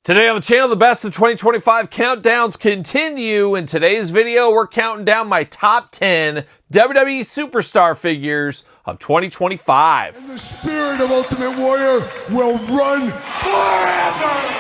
Today on the channel, the best of 2025 countdowns continue. In today's video, we're counting down my top 10 WWE superstar figures of 2025. And the spirit of Ultimate Warrior will run forever!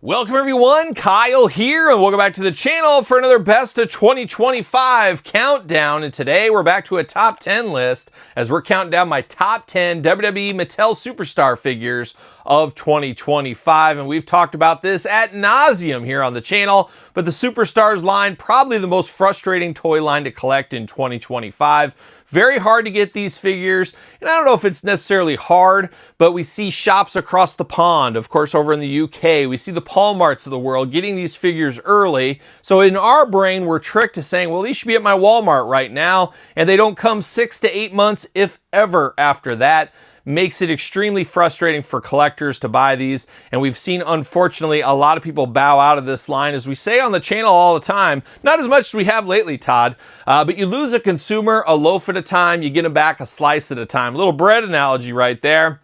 Welcome everyone, Kyle here, and welcome back to the channel for another best of 2025 countdown. And today we're back to a top 10 list as we're counting down my top 10 WWE Mattel superstar figures of 2025. And we've talked about this ad nauseum here on the channel, but the Superstars line, probably the most frustrating toy line to collect in 2025. Very hard to get these figures, and I don't know if it's necessarily hard, but we see shops across the pond, of course over in the UK, we see the Walmarts of the world getting these figures early. So in our brain, we're tricked to saying, well, these should be at my Walmart right now, and they don't come 6 to 8 months, if ever, after that. Makes it extremely frustrating for collectors to buy these, and we've seen, unfortunately, a lot of people bow out of this line, as we say on the channel all the time. Not as much as we have lately, Todd, but you lose a consumer a loaf at a time, you get them back a slice at a time. A little bread analogy right there.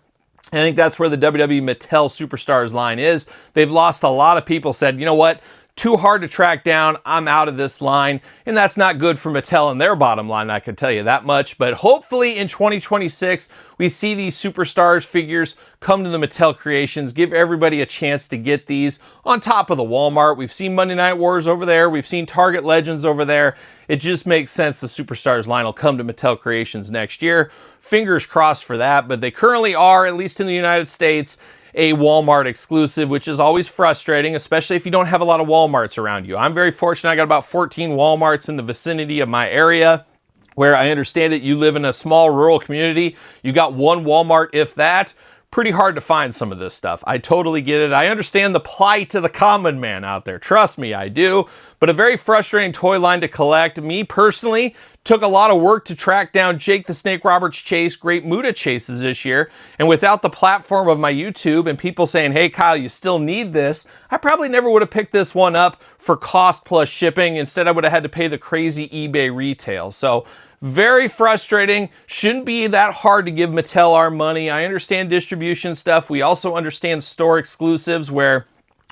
I think that's where the WWE Mattel Superstars line is. They've lost a lot of people, said, you know what? Too hard to track down, I'm out of this line, and that's not good for Mattel and their bottom line, I can tell you that much. But hopefully in 2026, we see these Superstars figures come to the Mattel Creations, give everybody a chance to get these on top of the Walmart. We've seen Monday Night Wars over there, we've seen Target Legends over there. It just makes sense the Superstars line will come to Mattel Creations next year. Fingers crossed for that, but they currently are, at least in the United States, a Walmart exclusive, which is always frustrating, especially if you don't have a lot of Walmarts around you. I'm very fortunate. I got about 14 Walmarts in the vicinity of my area, where I understand it, you live in a small rural community. You got one Walmart, if that. Pretty hard to find some of this stuff. I totally get it. I understand the plight of the common man out there. Trust me, I do. But a very frustrating toy line to collect. Me personally, took a lot of work to track down Jake the Snake Roberts chase, great Muta chases this year. And without the platform of my YouTube and people saying, hey Kyle, you still need this, I probably never would have picked this one up for cost plus shipping. Instead, I would have had to pay the crazy eBay retail. So very frustrating. Shouldn't be that hard to give Mattel our money. I understand distribution stuff. We also understand store exclusives where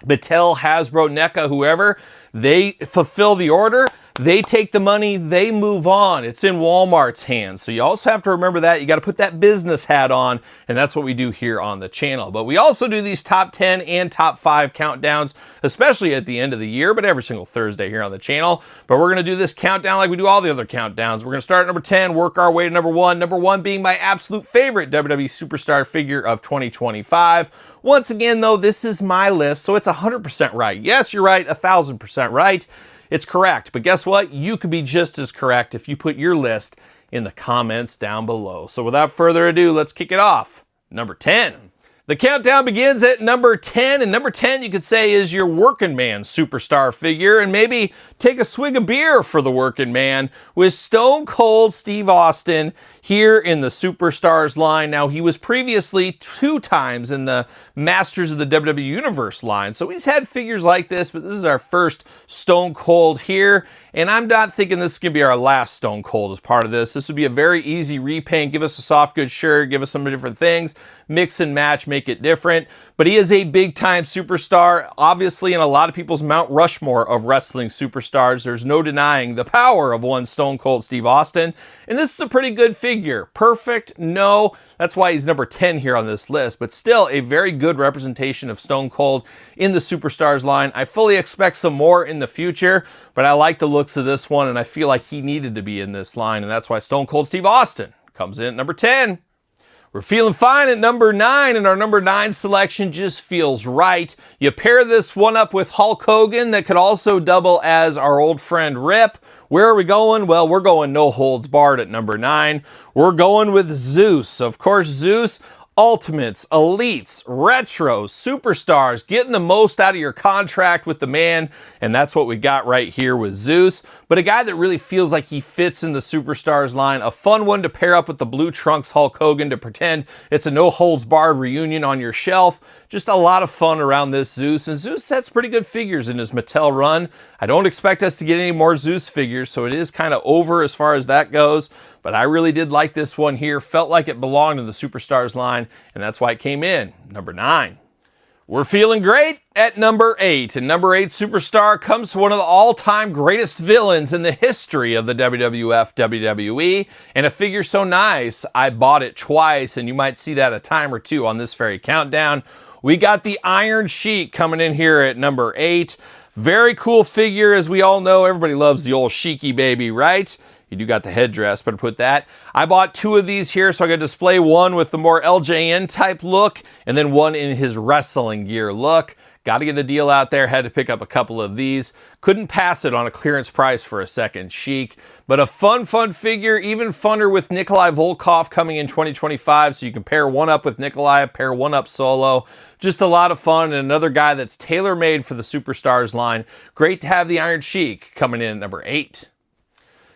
Mattel, Hasbro, NECA, whoever, they fulfill the order, they take the money, they move on. It's in Walmart's hands. So you also have to remember that. You got to put that business hat on, and that's what we do here on the channel. But we also do these top 10 and top 5 countdowns, especially at the end of the year, but every single Thursday here on the channel. But we're going to do this countdown like we do all the other countdowns. We're going to start at number 10, work our way to number 1. Number 1 being my absolute favorite WWE Superstar figure of 2025. Once again, though, this is my list, so it's 100% right. Yes, you're right, 1,000% right. It's correct, but guess what? You could be just as correct if you put your list in the comments down below. So without further ado, let's kick it off. Number 10. The countdown begins at number 10, and number 10 you could say is your working man superstar figure, and maybe take a swig of beer for the working man with Stone Cold Steve Austin here in the Superstars line. Now, he was previously 2 times in the Masters of the WWE Universe line, so he's had figures like this, but this is our first Stone Cold here, and I'm not thinking this is going to be our last Stone Cold as part of this. This would be a very easy repaint, give us a soft good shirt, give us some different things, mix and match, make it different, but he is a big-time superstar, obviously in a lot of people's Mount Rushmore of wrestling superstars. There's no denying the power of one Stone Cold Steve Austin, and this is a pretty good figure. Perfect? No. That's why he's number 10 here on this list, but still a very good representation of Stone Cold in the Superstars line. I fully expect some more in the future, but I like the looks of this one, and I feel like he needed to be in this line, and that's why Stone Cold Steve Austin comes in at number 10. We're feeling fine at number 9, and our number 9 selection just feels right. You pair this one up with Hulk Hogan that could also double as our old friend Rip. Where are we going? Well, we're going no holds barred at number 9. We're going with Zeus. Of course, Zeus, Ultimates, Elites, Retros, Superstars, getting the most out of your contract with the man, and that's what we got right here with Zeus. But a guy that really feels like he fits in the Superstars line, a fun one to pair up with the Blue Trunks Hulk Hogan to pretend it's a no-holds-barred reunion on your shelf. Just a lot of fun around this Zeus, and Zeus sets pretty good figures in his Mattel run. I don't expect us to get any more Zeus figures, so it is kind of over as far as that goes. But I really did like this one here. Felt like it belonged in the Superstars line, and that's why it came in number 9. We're feeling great at number 8. And number 8 Superstar comes to one of the all-time greatest villains in the history of the WWF WWE. And a figure so nice, I bought it twice, and you might see that a time or two on this very countdown. We got the Iron Sheik coming in here at number 8. Very cool figure, as we all know. Everybody loves the old Sheiky baby, right? You do got the headdress, but put that. I bought 2 of these here, so I could display one with the more LJN type look, and then one in his wrestling gear look. Got to get a deal out there. Had to pick up a couple of these. Couldn't pass it on a clearance price for a second Sheik. But a fun figure. Even funner with Nikolai Volkov coming in 2025. So you can pair one up with Nikolai, pair one up solo. Just a lot of fun. And another guy that's tailor-made for the Superstars line. Great to have the Iron Sheik coming in at number 8.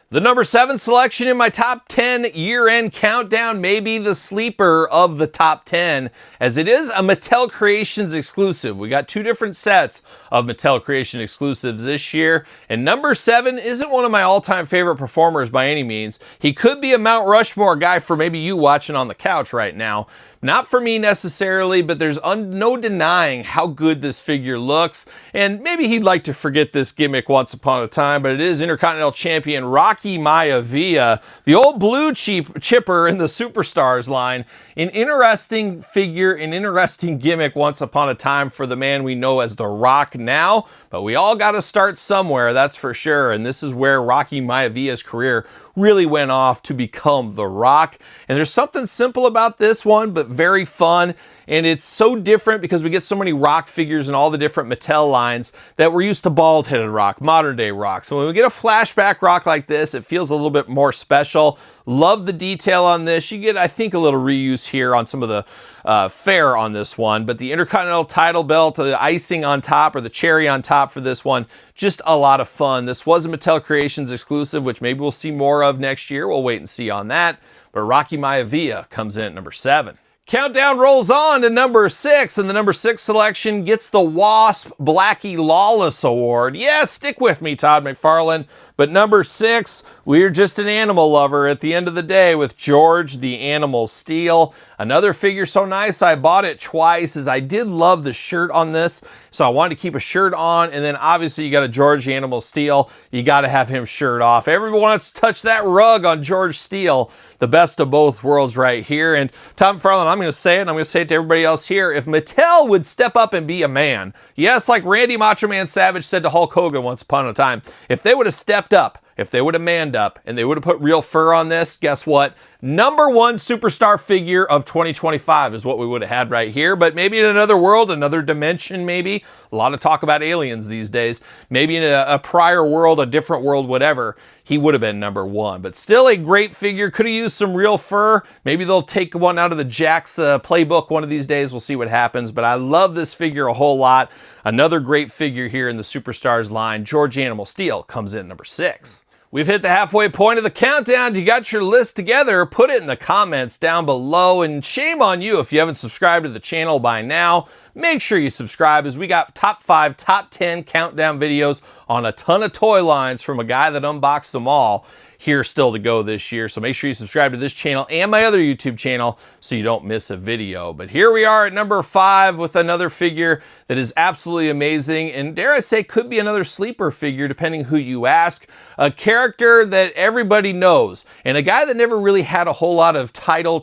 The number 7 selection in my top 10 year-end countdown may be the sleeper of the top 10, as it is a Mattel Creations exclusive. We got 2 different sets of Mattel Creation exclusives this year, and number 7 isn't one of my all-time favorite performers by any means. He could be a Mount Rushmore guy for maybe you watching on the couch right now. Not for me necessarily, but there's no denying how good this figure looks. And maybe he'd like to forget this gimmick once upon a time, but it is Intercontinental Champion Rocky Maivia, the old blue chipper in the Superstars line. An interesting figure, an interesting gimmick once upon a time for the man we know as The Rock now. But we all got to start somewhere, that's for sure. And this is where Rocky Maivia's career really went off to become The Rock. And there's something simple about this one, but very fun. And it's so different because we get so many Rock figures in all the different Mattel lines that we're used to bald-headed Rock, modern-day Rock. So when we get a flashback Rock like this, it feels a little bit more special. Love the detail on this. You get, I think, a little reuse here on some of the fare on this one. But the Intercontinental title belt, the icing on top, or the cherry on top for this one, just a lot of fun. This was a Mattel Creations exclusive, which maybe we'll see more of next year. We'll wait and see on that. But Rocky Maivia comes in at number 7. Countdown rolls on to number 6, and the number 6 selection gets the Wasp Blackie Lawless Award. Yes, stick with me, Todd McFarlane. But number 6, we're just an animal lover at the end of the day with George the Animal Steele. Another figure so nice, I bought it twice, as I did love the shirt on this, so I wanted to keep a shirt on, and then obviously you got a George the Animal Steele. You got to have him shirt off. Everyone wants to touch that rug on George Steele. The best of both worlds right here. And Tom McFarlane, I'm going to say it, and I'm going to say it to everybody else here. If Mattel would step up and be a man, yes, like Randy Macho Man Savage said to Hulk Hogan once upon a time, if they would have stepped up, if they would have manned up, and they would have put real fur on this, guess what? Number 1 superstar figure of 2025 is what we would have had right here. But maybe in another world, another dimension, maybe. A lot of talk about aliens these days. Maybe in a prior world, a different world, whatever. He would have been number 1. But still a great figure. Could have used some real fur. Maybe they'll take one out of the Jakks playbook one of these days. We'll see what happens. But I love this figure a whole lot. Another great figure here in the Superstars line. George Animal Steele comes in number 6. We've hit the halfway point of the countdown. You got your list together. Put it in the comments down below. And shame on you if you haven't subscribed to the channel by now. Make sure you subscribe, as we got top 5, top 10 countdown videos on a ton of toy lines from a guy that unboxed them all here still to go this year. So make sure you subscribe to this channel and my other YouTube channel so you don't miss a video. But here we are at number 5 with another figure that is absolutely amazing, and dare I say could be another sleeper figure depending who you ask. A character that everybody knows, and a guy that never really had a whole lot of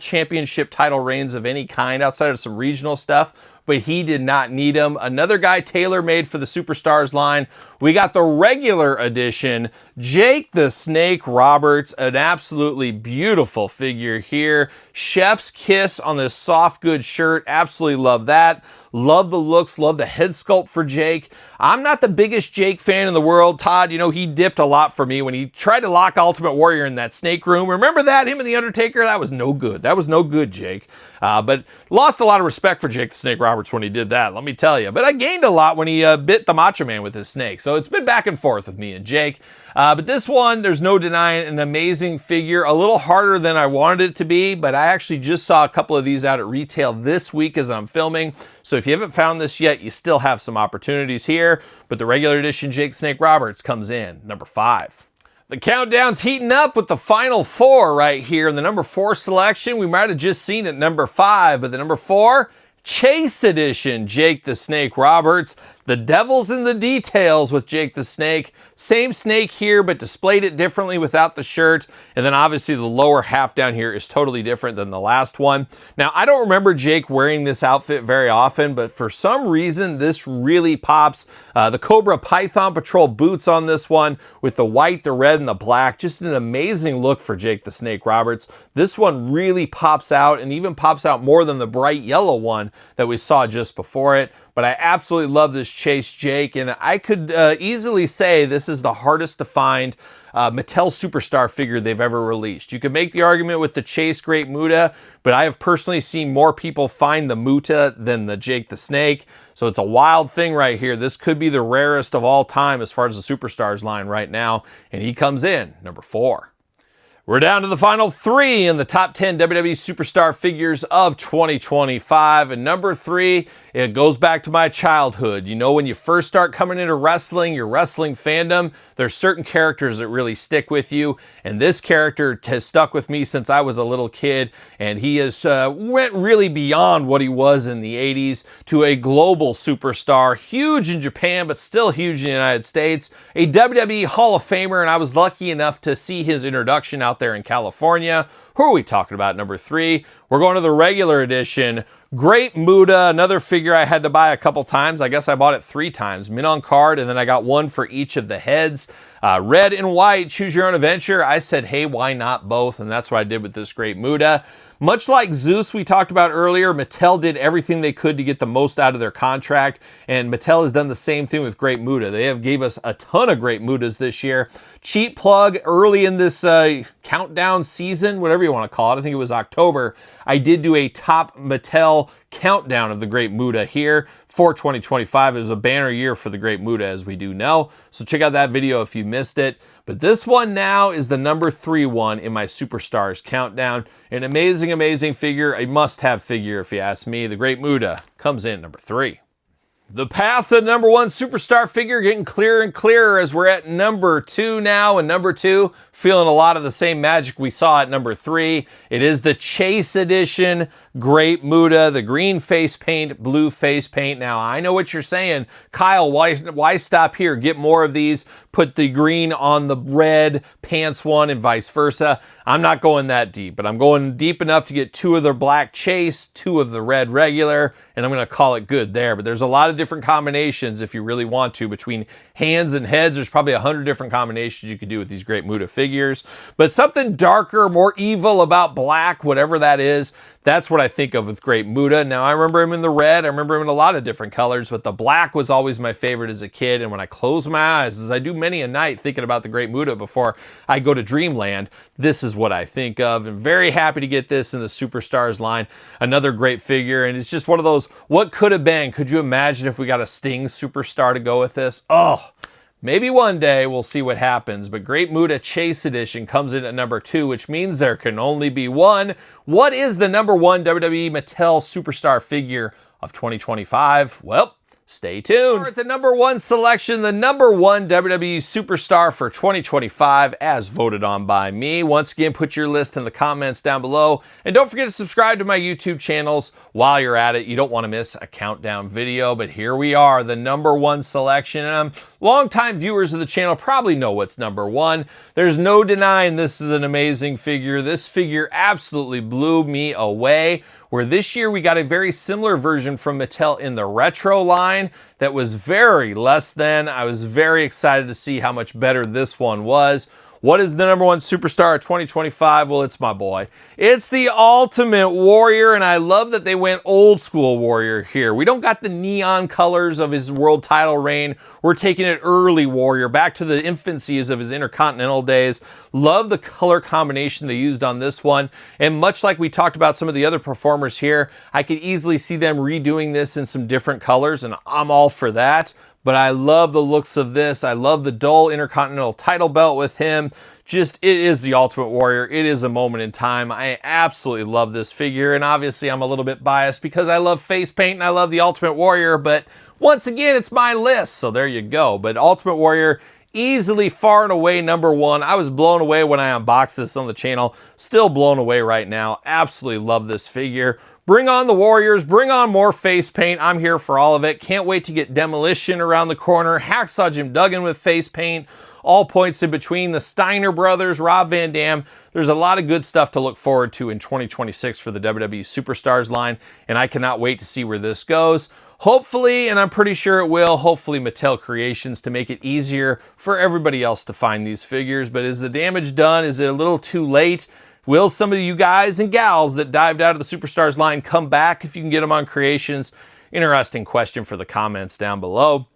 championship title reigns of any kind outside of some regional stuff, but he did not need him. Another guy tailor-made for the Superstars line. We got the regular edition, Jake the Snake Roberts, an absolutely beautiful figure here. Chef's kiss on this soft goods shirt. Absolutely love that. Love the looks, love the head sculpt for Jake. I'm not the biggest Jake fan in the world. Todd, you know, he dipped a lot for me when he tried to lock Ultimate Warrior in that snake room. Remember that? Him and The Undertaker? That was no good. That was no good, Jake. But lost a lot of respect for Jake the Snake Roberts when he did that, let me tell you. But I gained a lot when he bit the Macho Man with his snake. So it's been back and forth with me and Jake. But this one, there's no denying, an amazing figure. A little harder than I wanted it to be, but I actually just saw a couple of these out at retail this week as I'm filming. So if you haven't found this yet, you still have some opportunities here. But the regular edition Jake Snake Roberts comes in number 5. The countdown's heating up with the final 4 right here. In the number 4 selection, we might have just seen it number 5, but the number 4, Chase Edition Jake the Snake Roberts. The devil's in the details with Jake the Snake. Same snake here, but displayed it differently without the shirt. And then obviously the lower half down here is totally different than the last one. Now, I don't remember Jake wearing this outfit very often, but for some reason, this really pops. The Cobra Python Patrol boots on this one with the white, the red, and the black. Just an amazing look for Jake the Snake Roberts. This one really pops out and even pops out more than the bright yellow one that we saw just before it. But I absolutely love this Chase Jake, and I could easily say this is the hardest to find Mattel Superstar figure they've ever released. You could make the argument with the Chase Great Muta, but I have personally seen more people find the Muta than the Jake the Snake. So it's a wild thing right here. This could be the rarest of all time as far as the Superstars line right now, and he comes in number 4. We're down to the final 3 in the top 10 WWE Superstar figures of 2025. And number 3, it goes back to my childhood. You know, when you first start coming into wrestling, your wrestling fandom, there's certain characters that really stick with you. And this character has stuck with me since I was a little kid. And he has went really beyond what he was in the 80s to a global superstar. Huge in Japan, but still huge in the United States. A WWE Hall of Famer, and I was lucky enough to see his introduction out there in California. Who are we talking about? Number 3. We're going to the regular edition. Great Muta, another figure I had to buy a couple times. I guess I bought it 3 times. Mint on card, and then I got one for each of the heads. Red and white, choose your own adventure. I said, hey, why not both? And that's what I did with this Great Muta. Much like Zeus we talked about earlier, Mattel did everything they could to get the most out of their contract, and Mattel has done the same thing with Great Muta. They have gave us a ton of Great Mutas this year. Cheap plug, early in this countdown season, whatever you want to call it, I think it was October, I did do a top Mattel countdown of the Great Muta here for 2025. It was a banner year for the Great Muta, as we do know. So check out that video if you missed it. But this one now is the number 3 one in my Superstars countdown. An amazing, amazing figure. A must-have figure, if you ask me. The Great Muta comes in number 3. The path to the number 1 superstar figure getting clearer and clearer as we're at number 2 now. And number 2, feeling a lot of the same magic we saw at number 3. It is the Chase Edition Great Muta, the green face paint, blue face paint. Now, I know what you're saying. Kyle, why stop here? Get more of these. Put the green on the red pants one and vice versa. I'm not going that deep, but I'm going deep enough to get 2 of the black Chase, 2 of the red regular, and I'm going to call it good there. But there's a lot of different combinations if you really want to. Between hands and heads, there's probably 100 different combinations you could do with these Great Muta figures. But something darker, more evil about black, whatever that is, that's what I think of with Great Muta. Now, I remember him in the red. I remember him in a lot of different colors, but the black was always my favorite as a kid. And when I close my eyes, as I do many a night thinking about the Great Muta before I go to Dreamland, this is what I think of. And very happy to get this in the Superstars line. Another great figure. And it's just one of those, what could have been? Could you imagine if we got a Sting Superstar to go with this? Oh, maybe one day we'll see what happens, but Great Muta Chase Edition comes in at number 2, which means there can only be one. What is the number 1 WWE Mattel Superstar figure of 2025? Well, stay tuned. We're at the number 1 selection, the number 1 WWE Superstar for 2025, as voted on by me. Once again, put your list in the comments down below. And don't forget to subscribe to my YouTube channels while you're at it. You don't want to miss a countdown video. But here we are, the number 1 selection. And longtime viewers of the channel probably know what's number 1. There's no denying this is an amazing figure. This figure absolutely blew me away. Where this year we got a very similar version from Mattel in the retro line that was very less than. I was very excited to see how much better this one was. What is the number one superstar of 2025? Well, it's my boy. It's the Ultimate Warrior, and I love that they went old school Warrior here. We don't got the neon colors of his world title reign. We're taking it early Warrior, back to the infancies of his Intercontinental days. Love the color combination they used on this one, and much like we talked about some of the other performers here, I could easily see them redoing this in some different colors, and I'm all for that. But I love the looks of this. I love the dual Intercontinental title belt with him. Just, it is the Ultimate Warrior. It is a moment in time. I absolutely love this figure. And obviously I'm a little bit biased because I love face paint and I love the Ultimate Warrior. But once again, it's my list. So there you go. But Ultimate Warrior, easily far and away number one. I was blown away when I unboxed this on the channel. Still blown away right now. Absolutely love this figure. Bring on the Warriors, bring on more face paint. I'm here for all of it. Can't wait to get Demolition around the corner, Hacksaw Jim Duggan with face paint, all points in between, the Steiner brothers, Rob Van Dam. There's a lot of good stuff to look forward to in 2026 for the WWE Superstars line, and I cannot wait to see where this goes. Hopefully, and I'm pretty sure it will, hopefully Mattel Creations to make it easier for everybody else to find these figures. But is the damage done? Is it a little too late? Will some of you guys and gals that dived out of the Superstars line come back if you can get them on Creations? Interesting question for the comments down below.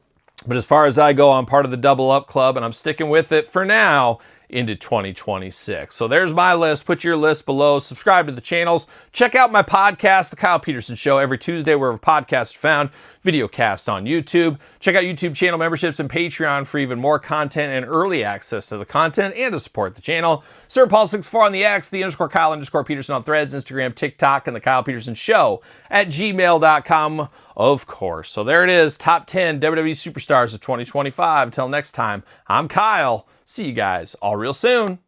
But as far as I go, I'm part of the Double Up Club, and I'm sticking with it for now into 2026. So there's my list. Put your list below. Subscribe to the channels. Check out my podcast, The Kyle Peterson Show, every Tuesday wherever podcasts are found. Video cast on YouTube. Check out YouTube channel memberships and Patreon for even more content and early access to the content and to support the channel. Sir Paul 64 on the X, the _Kyle_Peterson on Threads, Instagram, TikTok, and The Kyle Peterson Show at gmail.com, of course. So there it is, top 10 WWE Superstars of 2025. Until next time, I'm Kyle. See you guys all real soon.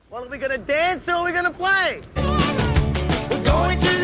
Well, are we gonna dance or are we gonna play? We're going to